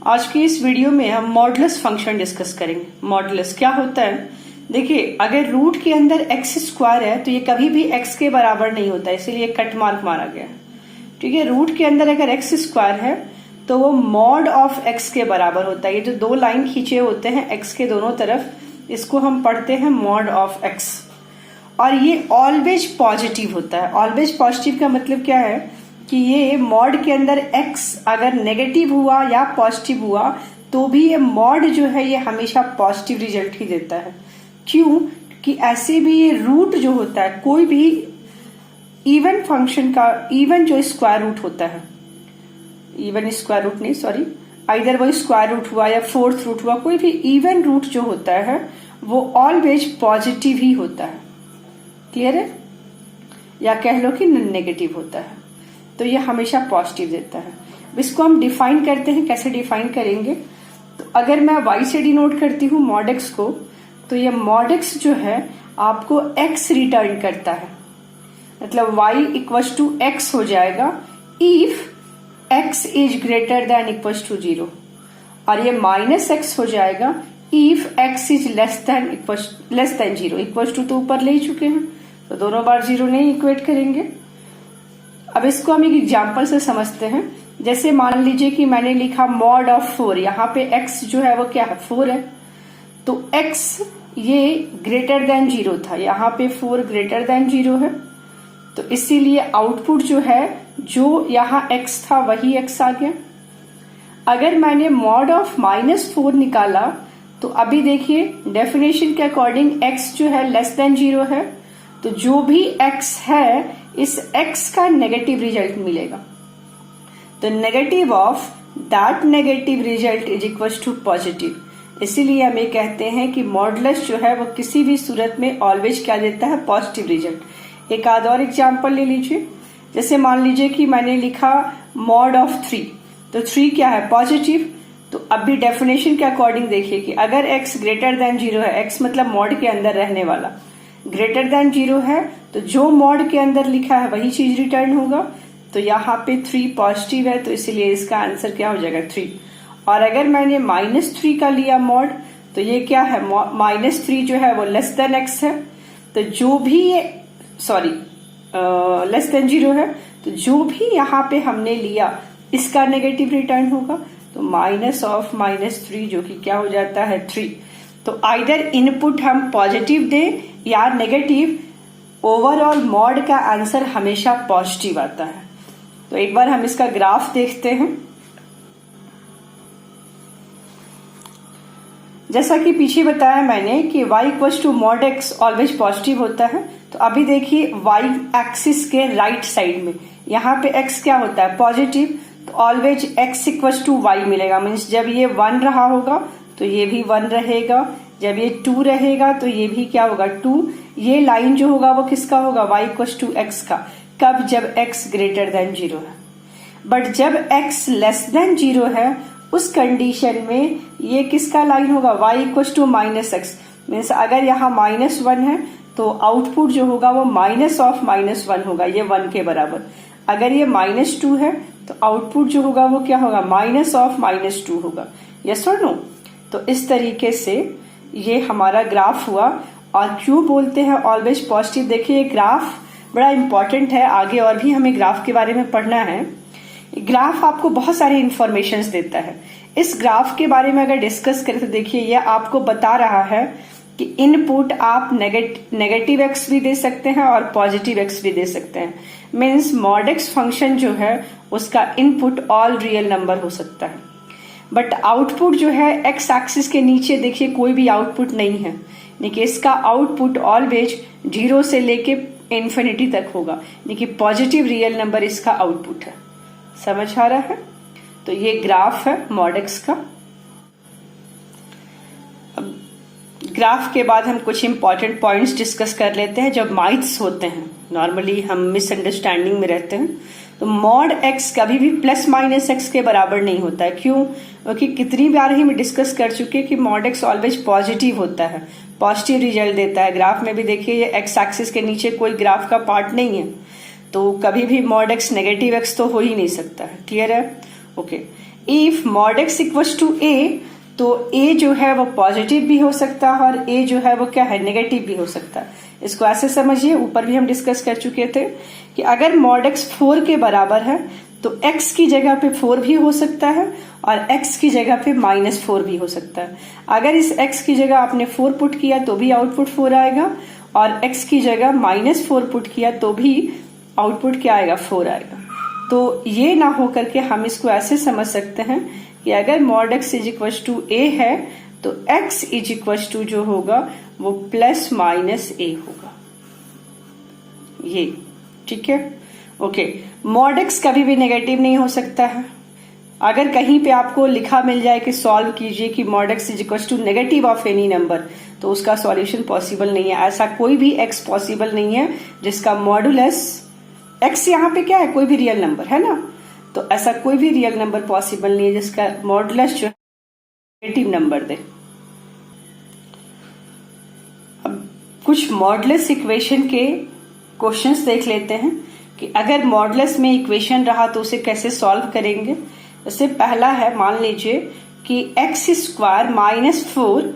आज की इस वीडियो में हम मॉडुलस फंक्शन डिस्कस करेंगे। मॉडुलस क्या होता है? देखिए, अगर रूट के अंदर एक्स स्क्वायर है तो ये कभी भी एक्स के बराबर नहीं होता, इसीलिए कट मार्क मारा गया है। ठीक है, रूट के अंदर अगर एक्स स्क्वायर है तो वो मॉड ऑफ एक्स के बराबर होता है। ये जो दो लाइन खींचे होते हैं एक्स के दोनों तरफ, इसको हम पढ़ते हैं मॉड ऑफ एक्स, और ये ऑलवेज पॉजिटिव होता है। ऑलवेज पॉजिटिव का मतलब क्या है कि ये मॉड के अंदर x अगर नेगेटिव हुआ या पॉजिटिव हुआ तो भी ये मॉड जो है ये हमेशा पॉजिटिव रिजल्ट ही देता है। क्यों? कि ऐसे भी ये रूट जो होता है, कोई भी इवन फंक्शन का इवन जो स्क्वायर रूट होता है, इवन स्क्वायर रूट नहीं सॉरी, आइदर वो स्क्वायर रूट हुआ या फोर्थ रूट हुआ, कोई भी इवन रूट जो होता है वो ऑलवेज पॉजिटिव ही होता है। क्लियर है? या कह लो कि नेगेटिव होता है, तो ये हमेशा पॉजिटिव देता है। इसको हम डिफाइन करते हैं। कैसे डिफाइन करेंगे? तो अगर मैं y से डिनोट करती हूँ मॉड x को, तो ये मॉड x जो है आपको x रिटर्न करता है, मतलब y इक्वल्स टू x हो जाएगा if x is greater than equals to 0, और ये माइनस x हो जाएगा if x is less than 0। Equals to तो ऊपर ले ही चुके हैं, तो दोनों बार 0 नहीं इक्वेट करेंगे। अब इसको हम एक एग्जाम्पल से समझते हैं। जैसे मान लीजिए कि मैंने लिखा मॉड ऑफ 4, यहाँ पे x जो है वो क्या है, 4 है, तो x ये ग्रेटर देन 0 था, यहाँ पे 4 ग्रेटर देन 0 है, तो इसीलिए आउटपुट जो है जो यहाँ x था वही x आ गया। अगर मैंने मॉड ऑफ -4 निकाला तो अभी देखिए डेफिनेशन के अकॉर्डिंग x जो है लेस देन 0 है, तो जो भी x है इस x का नेगेटिव रिजल्ट मिलेगा। तो negative of that negative result is equal to positive. इसीलिए हम ये कहते हैं कि मॉडुलस जो है वो किसी भी सूरत में ऑलवेज क्या देता है, पॉजिटिव रिजल्ट। एक आध और एग्जाम्पल ले लीजिए। जैसे मान लीजिए कि मैंने लिखा मॉड ऑफ 3, तो 3 क्या है, पॉजिटिव। तो अब भी डेफिनेशन के अकॉर्डिंग देखिए कि अगर x ग्रेटर देन 0 है, x मतलब मॉड के अंदर रहने वाला, ग्रेटर देन 0 है, तो जो मॉड के अंदर लिखा है वही चीज रिटर्न होगा। तो यहाँ पे 3 पॉजिटिव है, तो इसीलिए इसका आंसर क्या हो जाएगा, 3। और अगर मैंने -3 का लिया मॉड, तो ये क्या है, -3 जो है वो लेस देन x है, तो जो भी ये लेस देन 0 है, तो जो भी यहाँ पे हमने लिया इसका नेगेटिव रिटर्न होगा। तो माइनस ऑफ -3 जो कि क्या हो जाता है, 3। तो आइदर इनपुट हम पॉजिटिव दें या नेगेटिव, ओवरऑल मॉड का आंसर हमेशा पॉजिटिव आता है। तो एक बार हम इसका ग्राफ देखते हैं। जैसा कि पीछे बताया मैंने कि y equals to mod x always positive होता है, तो अभी देखिए y एक्सिस के राइट साइड में यहाँ पे x क्या होता है, पॉजिटिव, तो always x equals to y मिलेगा। मीन्स जब ये 1 रहा होगा तो ये भी 1 रहेगा, जब ये 2 रहेगा तो ये भी क्या होगा, 2। ये लाइन जो होगा वो किसका होगा, y इक्वल्स टू x का। कब? जब x ग्रेटर देन 0 है। बट जब x लेस देन 0 है उस कंडीशन में ये किसका लाइन होगा, y equals to -x। Means अगर यहाँ -1 है तो आउटपुट जो होगा वो माइनस ऑफ -1 होगा, ये 1 के बराबर। अगर ये -2 है तो आउटपुट जो होगा वो क्या होगा, माइनस ऑफ -2 होगा। यस और नो? तो इस तरीके से ये हमारा ग्राफ हुआ। और क्यों बोलते हैं ऑलवेज पॉजिटिव? देखिए ये ग्राफ बड़ा इंपॉर्टेंट है, आगे और भी हमें ग्राफ के बारे में पढ़ना है। ग्राफ आपको बहुत सारी इंफॉर्मेशन देता है। इस ग्राफ के बारे में अगर डिस्कस करें तो देखिए ये आपको बता रहा है कि इनपुट आप नेगेटिव एक्स भी दे सकते हैं और पॉजिटिव एक्स भी दे सकते हैं। मीन्स मॉड एक्स फंक्शन जो है उसका इनपुट ऑल रियल नंबर हो सकता है, बट आउटपुट जो है एक्स एक्सिस के नीचे देखिए कोई भी आउटपुट नहीं है, देखिए इसका आउटपुट ऑलवेज 0 से लेके इन्फिनिटी तक होगा, देखिए पॉजिटिव रियल नंबर इसका आउटपुट है। समझ आ रहा है? तो ये ग्राफ है मॉड एक्स का। अब ग्राफ के बाद हम कुछ इंपॉर्टेंट पॉइंट्स डिस्कस कर लेते हैं। जब माइथ्स होते हैं, नॉर्मली हम मिसअंडरस्टैंडिंग में रहते हैं, तो मॉड एक्स कभी भी +-x के बराबर नहीं होता है। क्यों? क्योंकि कितनी बार ही हम डिस्कस कर चुके हैं कि मॉड एक्स ऑलवेज पॉजिटिव होता है, पॉजिटिव रिजल्ट देता है। ग्राफ में भी देखिए ये एक्स एक्सिस के नीचे कोई ग्राफ का पार्ट नहीं है, तो कभी भी मॉड एक्स नेगेटिव एक्स तो हो ही नहीं सकता है। क्लियर है? Okay, if mod x equals to a, तो a जो है वो पॉजिटिव भी हो सकता है और a जो है वो क्या है, नेगेटिव भी हो सकता है। इसको ऐसे समझिए, ऊपर भी हम डिस्कस कर चुके थे कि अगर मॉड एक्स 4 के बराबर है तो x की जगह पे 4 भी हो सकता है और x की जगह पे -4 भी हो सकता है। अगर इस x की जगह आपने 4 पुट किया तो भी आउटपुट 4 आएगा और x की जगह -4 पुट किया तो भी आउटपुट क्या आएगा, 4 आएगा। तो ये ना हो करके हम इसको ऐसे समझ सकते हैं कि अगर mod x is equal to a है तो x इज इक्वल टू जो होगा वो ±a होगा, ये ठीक है। ओके, मॉड x कभी भी नेगेटिव नहीं हो सकता है। अगर कहीं पे आपको लिखा मिल जाए कि सॉल्व कीजिए कि mod x is equal to negative of any number, तो उसका सॉल्यूशन पॉसिबल नहीं है। ऐसा कोई भी x पॉसिबल नहीं है जिसका मॉडुलस x यहाँ पे क्या है, कोई भी रियल नंबर है ना, तो ऐसा कोई भी रियल नंबर पॉसिबल नहीं है जिसका मॉडुलस जो नेगेटिव नंबर दे। अब कुछ मॉडुलस इक्वेशन के क्वेश्चंस देख लेते हैं कि अगर मॉडुलस में इक्वेशन रहा तो उसे कैसे सॉल्व करेंगे। जैसे पहला है, मान लीजिए कि x square -4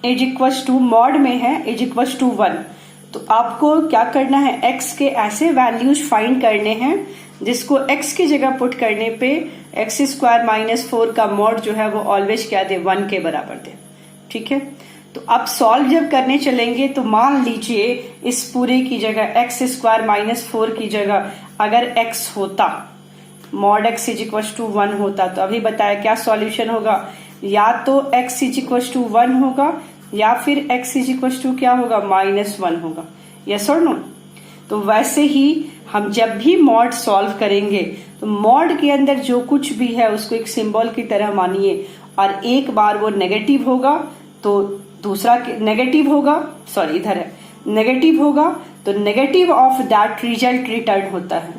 is equal to, mod में है, इज इक्वल टू 1। तो आपको क्या करना है, x के ऐसे वैल्यूज फाइंड करने हैं जिसको x की जगह पुट करने पे x स्क्वायर -4 का मॉड जो है वो ऑलवेज क्या दे, 1 के बराबर दे। ठीक है, तो अब सॉल्व जब करने चलेंगे तो मान लीजिए इस पूरे की जगह x स्क्वायर -4 की जगह अगर x होता, mod x is equal to 1 होता, तो अभी बताया क्या सॉल्यूशन होगा, या तो x इज इक्वल टू 1 होगा या फिर x इज इक्वल टू क्या होगा, -1 होगा। यस और नो। तो वैसे ही हम जब भी मॉड सॉल्व करेंगे तो मॉड के अंदर जो कुछ भी है उसको एक सिंबल की तरह मानिए, और एक बार वो नेगेटिव होगा तो दूसरा नेगेटिव होगा, सॉरी इधर है, नेगेटिव होगा तो negative of that result return होता है,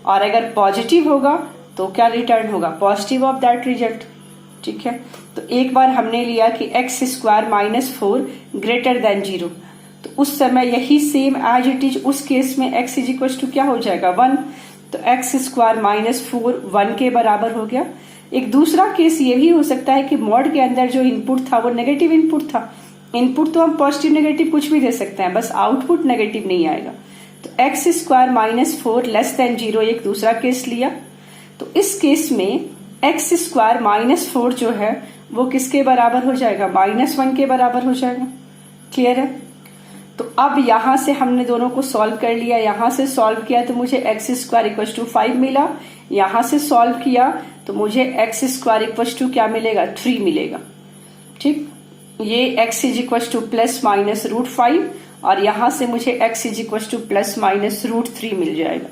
और अगर पॉजिटिव होगा तो क्या रिटर्न होगा, पॉजिटिव ऑफ दैट रिजल्ट। ठीक है, तो एक बार हमने लिया कि x स्क्वायर -4 ग्रेटर देन 0, तो उस समय यही सेम एज इट इज उस केस में x इज इक्वल टू क्या हो जाएगा, 1। तो x स्क्वायर -4 1 के बराबर हो गया। एक दूसरा केस ये भी हो सकता है कि मॉड के अंदर जो इनपुट था वो नेगेटिव इनपुट था। इनपुट तो हम पॉजिटिव नेगेटिव कुछ भी दे सकते हैं, बस आउटपुट नेगेटिव नहीं आएगा। तो x स्क्वायर -4 लेस देन 0 एक दूसरा केस लिया। तो इस केस में x स्क्वायर -4 जो है वो किसके बराबर हो जाएगा, -1 के बराबर हो जाएगा। क्लियर है। तो अब यहां से हमने दोनों को सॉल्व कर लिया, यहां से सॉल्व किया तो मुझे x स्क्वायर इक्वल टू 5 मिला, यहां से सॉल्व किया तो मुझे x स्क्वायर इक्वल टू क्या मिलेगा, 3 मिलेगा। ठीक, ये x इज इक्वल टू ±√5 और यहां से मुझे x इज इक्वल टू ±√3 मिल जाएगा।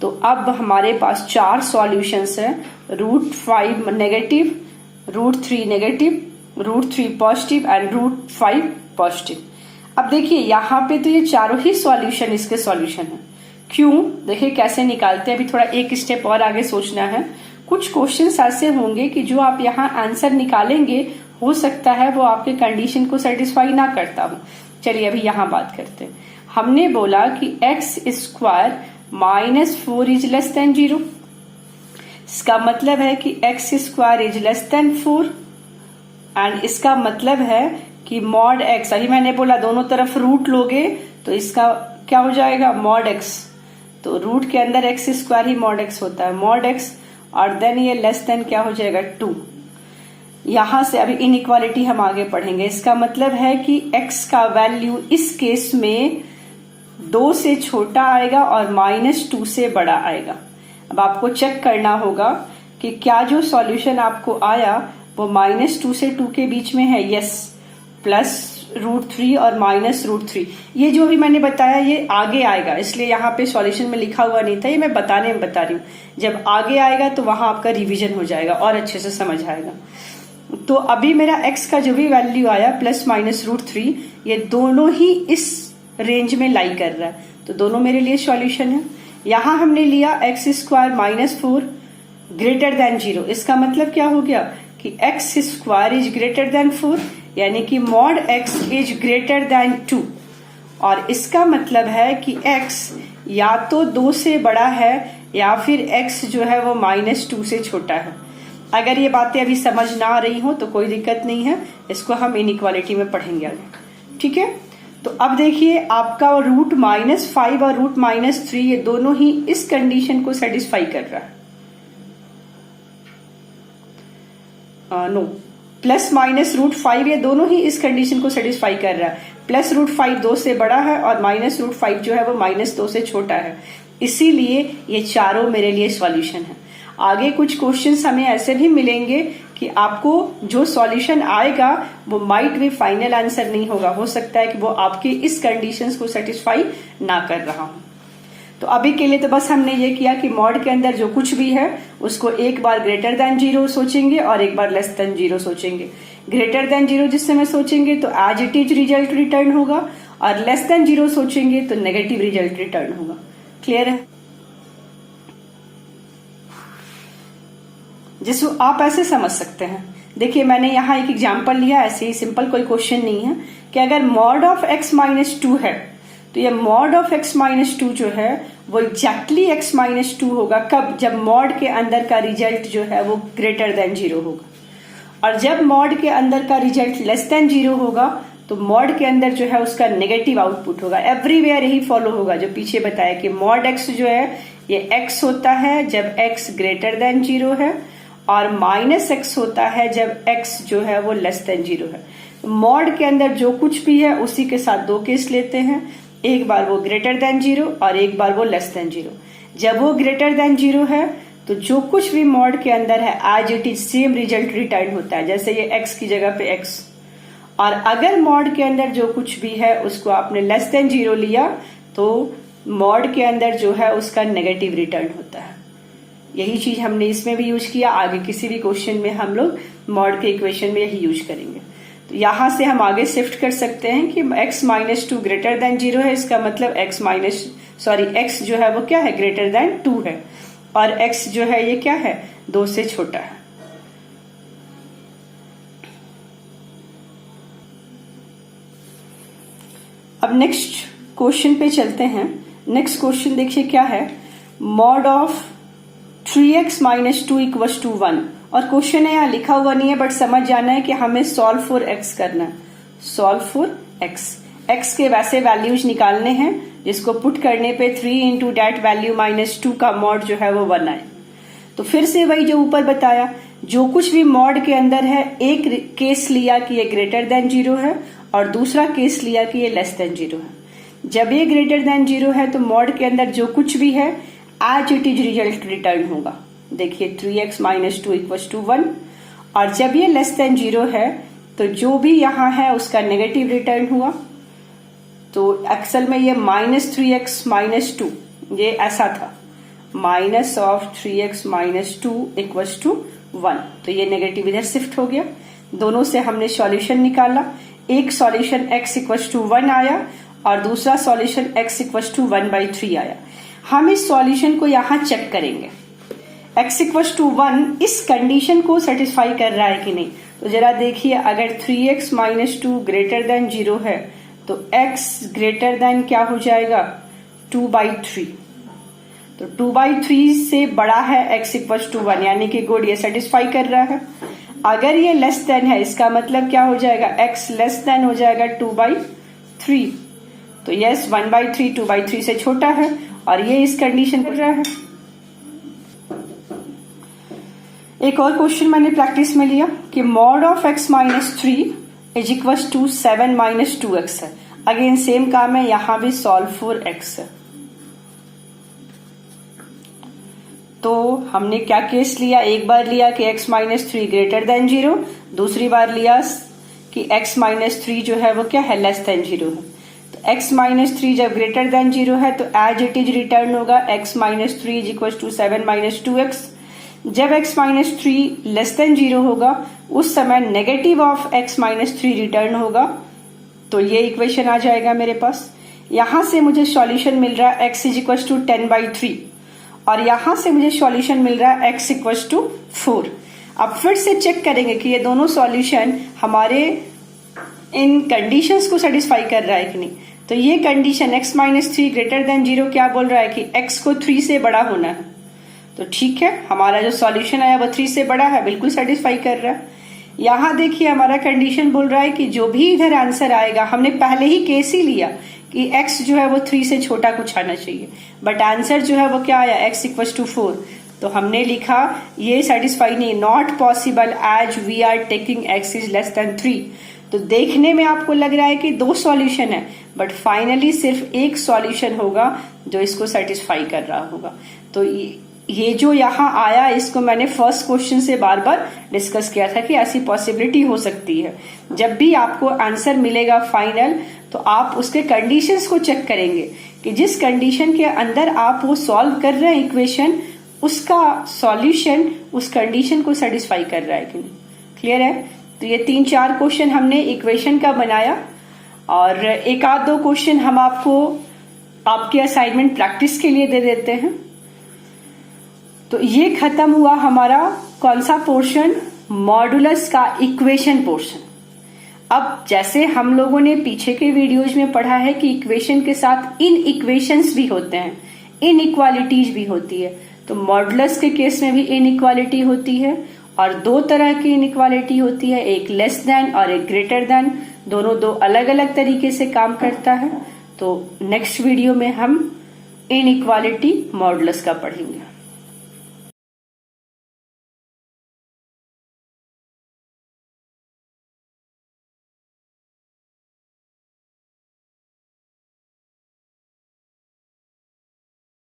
तो अब हमारे पास 4 सॉल्यूशंस है, √5 negative, √3 negative, √3 positive and √5 positive. अब देखिए यहाँ पे तो ये चारों ही सॉल्यूशन इसके सॉल्यूशन है। क्यों, देखिए कैसे निकालते हैं। अभी थोड़ा एक स्टेप और आगे सोचना है। कुछ क्वेश्चंस ऐसे होंगे कि जो आप यहाँ आंसर निकालेंगे हो सकता है वो आपके कंडीशन को सेटिस्फाई ना करता हो। चलिए अभी यहाँ बात करते हैं। हमने बोला कि x square -4 is less than 0, इसका मतलब है कि x square is less then 4 and इसका मतलब है कि मॉड x, अभी मैंने बोला दोनों तरफ रूट लोगे तो इसका क्या हो जाएगा, मॉड x। तो रूट के अंदर x स्क्वायर ही मॉड x होता है, मॉड x, और देन ये लेस देन क्या हो जाएगा, 2। यहां से अभी इनइक्वालिटी हम आगे पढ़ेंगे। इसका मतलब है कि x का वैल्यू इस केस में 2 से छोटा आएगा और -2 से बड़ा आएगा। अब आपको चेक करना होगा कि क्या जो सॉल्यूशन आपको आया वो -2 से 2 के बीच में है, यस, +√3 और -√3। ये जो भी मैंने बताया ये आगे आएगा, इसलिए यहाँ पे सॉल्यूशन में लिखा हुआ नहीं था, ये मैं बताने में बता रही हूँ। जब आगे आएगा तो वहां आपका रिवीजन हो जाएगा और अच्छे से समझ आएगा। तो अभी मेरा x का जो भी वैल्यू आया +-√3, ये दोनों ही इस रेंज में लाई कर रहा है, तो दोनों मेरे लिए सॉल्यूशन है। यहां हमने लिया x स्क्वायर -4 ग्रेटर देन 0, इसका मतलब क्या हो गया कि x square is greater then 4, यानी कि mod x is greater then 2, और इसका मतलब है कि x या तो 2 से बड़ा है या फिर x जो है वो -2 से छोटा है। अगर ये बातें अभी समझ ना आ रही हो तो कोई दिक्कत नहीं है, इसको हम इनइक्वालिटी में पढ़ेंगे आगे। ठीक है, तो अब देखिए आपका √-5 और √-3 ये दोनों ही इस कंडीशन को सेटिस्फाई कर रहा है। नो, +-√5 ये दोनों ही इस कंडीशन को सेटिस्फाई कर रहा है। +√5 2 से बड़ा है और -√5 जो है वो -2 से छोटा है, इसीलिए ये चारों मेरे लिए सॉल्यूशन है। आगे कुछ क्वेश्चंस हमें ऐसे भी मिलेंगे कि आपको जो सॉल्यूशन आएगा वो माइट भी फाइनल आंसर नहीं होगा, हो सकता है कि वो आपके इस कंडीशंस को सेटिस्फाई ना कर रहा हो। तो अभी के लिए तो बस हमने ये किया कि मॉड के अंदर जो कुछ भी है उसको एक बार ग्रेटर देन 0 सोचेंगे और एक बार लेस देन 0 सोचेंगे। ग्रेटर देन 0 जिस समय सोचेंगे तो as it is result return होगा और लेस देन 0 सोचेंगे तो नेगेटिव रिजल्ट रिटर्न होगा। क्लियर है? जिसको आप ऐसे समझ सकते हैं, देखिए मैंने यहाँ एक एग्जांपल लिया, ऐसे ही सिंपल कोई क्वेश्चन नहीं है कि अगर मॉड ऑफ x-2 है तो ये मॉड ऑफ x-2 जो है वो एग्जैक्टली x-2 होगा कब? जब मॉड के अंदर का रिजल्ट जो है वो ग्रेटर देन 0 होगा, और जब मॉड के अंदर का रिजल्ट लेस देन 0 होगा तो मॉड के अंदर जो है उसका नेगेटिव आउटपुट होगा। एवरीवेयर यही फॉलो होगा जो पीछे बताया कि मॉड x जो है ये x होता है जब x ग्रेटर देन 0 है और -x होता है जब x जो है वो लेस देन 0 है। मॉड के अंदर जो कुछ भी है उसी के साथ दो केस लेते हैं, एक बार वो ग्रेटर देन 0 और एक बार वो लेस देन 0। जब वो ग्रेटर देन 0 है तो जो कुछ भी मॉड के अंदर है as it is same result return होता है, जैसे ये x की जगह पे x। और अगर मॉड के अंदर जो कुछ भी है उसको आपने लेस देन 0 लिया तो मॉड के अंदर जो है उसका नेगेटिव रिटर्न होता है। यही चीज हमने इसमें भी यूज किया, आगे किसी भी क्वेश्चन में हम लोग मॉड के इक्वेशन में यही यूज करेंगे। तो यहां से हम आगे शिफ्ट कर सकते हैं कि x-2 ग्रेटर देन 0 है, इसका मतलब x जो है वो क्या है? ग्रेटर देन 2 है, और x जो है ये क्या है? 2 से छोटा है। अब नेक्स्ट क्वेश्चन पे चलते हैं। नेक्स्ट क्वेश्चन देखिए क्या है, मॉड ऑफ 3x-2 = 1, और क्वेश्चन है यहाँ लिखा हुआ नहीं है बट समझ जाना है कि हमें सॉल्व फॉर x करना है। सॉल्व फॉर x के वैसे वैल्यूज निकालने हैं जिसको पुट करने पे 3 इंटू डेट वैल्यू -2 का मॉड जो है वो 1 आए। तो फिर से वही जो ऊपर बताया, जो कुछ भी मॉड के अंदर है, एक केस लिया कि ये ग्रेटर देन 0 है और दूसरा केस लिया कि ये लेस देन 0 है। जब ये ग्रेटर देन 0 है तो मॉड के अंदर जो कुछ भी है as it is result return होगा। देखिए 3x-2 = 1, और जब ये लेस देन 0 है तो जो भी यहां है उसका नेगेटिव रिटर्न हुआ। तो अक्सर में ये -3x-2 ये ऐसा था, -3x-2 = 1, तो ये नेगेटिव इधर शिफ्ट हो गया। दोनों से हमने सॉल्यूशन निकाला, एक सॉल्यूशन x = 1 आया और दूसरा सॉल्यूशन x = 1/3 आया। हम इस सॉल्यूशन को यहां चेक करेंगे, x = 1 इस कंडीशन को सेटिस्फाई कर रहा है कि नहीं। तो जरा देखिए, अगर 3x-2 ग्रेटर देन 0 है तो x ग्रेटर देन क्या हो जाएगा? 2/3। तो 2/3 से बड़ा है x = 1, यानी कि गुड, ये सेटिस्फाई कर रहा है। अगर ये लेस देन है इसका मतलब क्या हो जाएगा? x लेस देन हो जाएगा 2/3। तो यस 1/3 2/3 से छोटा है और ये इस कंडीशन कर रहा है। एक और क्वेश्चन मैंने प्रैक्टिस में लिया कि मॉड ऑफ x-3 = 7 - 2x है। अगेन सेम काम है, यहां भी सॉल्व फॉर x है। तो हमने क्या केस लिया? एक बार लिया कि x-3 ग्रेटर देन 0, दूसरी बार लिया कि x-3 जो है वो क्या है? लेस देन 0 है। तो x-3 जब ग्रेटर देन 0 है तो एज इट इज रिटर्न होगा x-3 = 7 - 2x। जब x-3 लेस देन 0 होगा उस समय नेगेटिव ऑफ x-3 रिटर्न होगा। तो ये इक्वेशन आ जाएगा मेरे पास। यहां से मुझे सॉल्यूशन मिल रहा है x = 10/3 और यहां से मुझे सॉल्यूशन मिल रहा है x = 4। अब फिर से चेक करेंगे कि ये दोनों सॉल्यूशन हमारे इन कंडीशंस को सेटिस्फाई कर रहा है कि नहीं। तो ये कंडीशन x-3 ग्रेटर देन 0 क्या बोल रहा है कि x को 3 से बड़ा होना है। तो ठीक है, हमारा जो सॉल्यूशन आया वो 3 से बड़ा है, बिल्कुल सेटिस्फाई कर रहा है। यहाँ देखिए हमारा कंडीशन बोल रहा है कि जो भी इधर आंसर आएगा, हमने पहले ही केस ही लिया कि x जो है वो 3 से छोटा कुछ आना चाहिए, बट आंसर जो है वो क्या आया, x इक्वल टू 4। तो हमने लिखा ये सेटिस्फाई नहीं, not possible as we are taking x is less than 3। तो देखने में आपको लग रहा है कि 2 सॉल्यूशन है, बट फाइनली सिर्फ एक सॉल्यूशन होगा जो इसको सेटिस्फाई कर रहा होगा। तो ये जो यहाँ आया, इसको मैंने फर्स्ट क्वेश्चन से बार बार डिस्कस किया था कि ऐसी पॉसिबिलिटी हो सकती है। जब भी आपको आंसर मिलेगा फाइनल, तो आप उसके कंडीशंस को चेक करेंगे कि जिस कंडीशन के अंदर आप वो सॉल्व कर रहे हैं इक्वेशन, उसका सॉल्यूशन उस कंडीशन को सेटिस्फाई कर रहा है कि नहीं। क्लियर है? तो ये 3-4 क्वेश्चन हमने इक्वेशन का बनाया, और एक आध 2 क्वेश्चन हम आपको आपके असाइनमेंट प्रैक्टिस के लिए दे देते हैं। तो ये खत्म हुआ हमारा कौन सा पोर्शन, मॉडुलस का इक्वेशन पोर्शन। अब जैसे हम लोगों ने पीछे के वीडियोज में पढ़ा है कि इक्वेशन के साथ इन इक्वेशंस भी होते हैं, इनइक्वालिटीज भी होती है, तो मॉडुलस के केस में भी इनइक्वालिटी होती है, और 2 तरह की इनइक्वालिटी होती है, एक लेस देन और एक ग्रेटर देन। दोनों 2 अलग अलग तरीके से काम करता है। तो नेक्स्ट वीडियो में हम इनइक्वालिटी मॉडुलस का पढ़ेंगे।